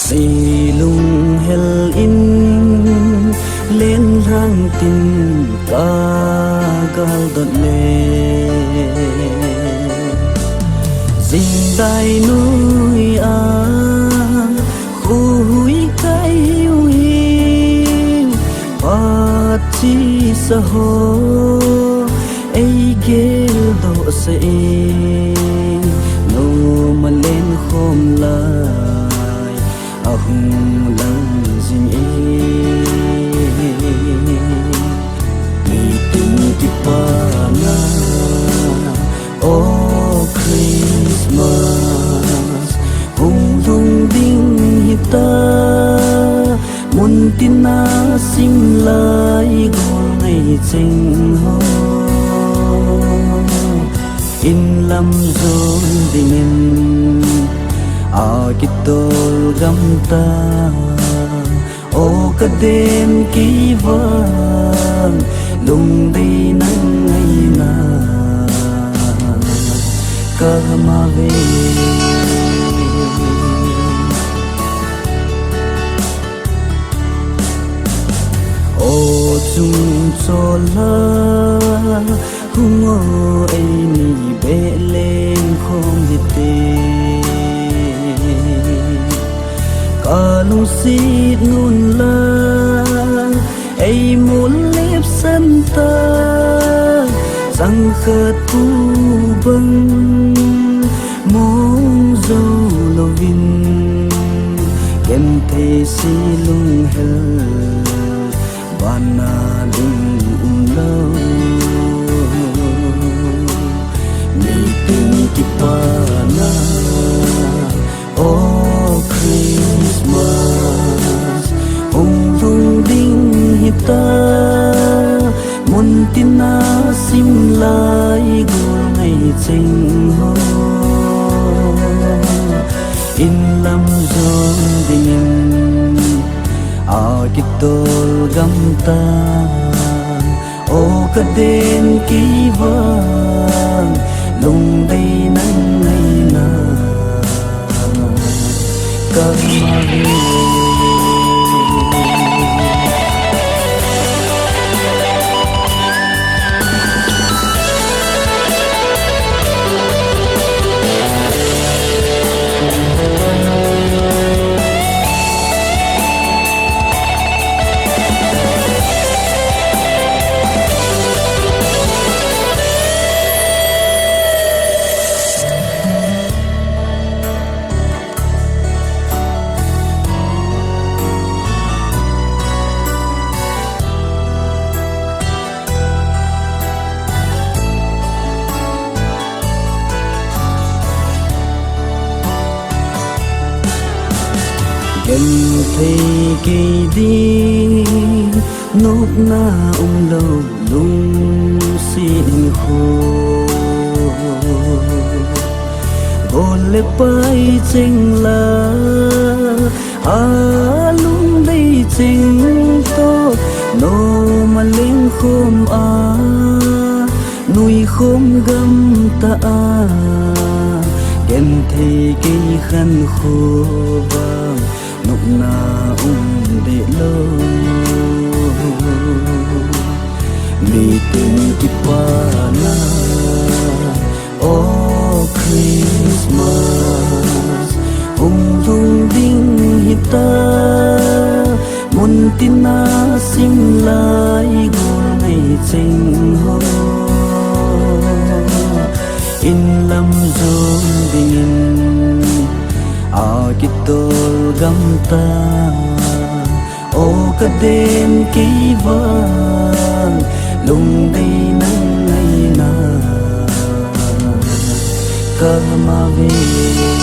si lung hel in lên hang tin ca gal đợt lệ dinh đai núi a khu húi cái hiu hiu và chi sa hồ ấy ghé độ sẽ nô mà lên khom lại hùng lăng dinh mi tình ti pa na oh Christmas hùng lung ding hita muốn tin na sim lại gol ngày chinh ho in lam zon dingin kitol gam ta o kadem ki van lung đi nang ngày na ka ma ve o chung cho la hungo ai ni be lên không hite cả lung xít nun la ai muốn lép sân ta rằng khát tu băng mong dâu lo vin kem thế si lung hel bana đừng lâu mi tình ki pa na oh Christmas hùng lung ding hita muốn tin na sim lại gol ngày chinh ho in lam zon ding kitol gam ta o kadem ki van lung day nang ngày na ka ma kem thấy kỳ đi nốt na lâu lung xin khô gồn lệ bay chênh la lung đây chênh to nô mà lên khom nuôi khom gam ta kem thấy kỳ khăn khô vàng nục na để lo mi tình ki pa na oh Christmas hùng lung ding hita muốn tin na sim lại gol ngày chinh ho in lam zon ding kitol gam ta o kadem ki van lung day nang ngày na ka ma ve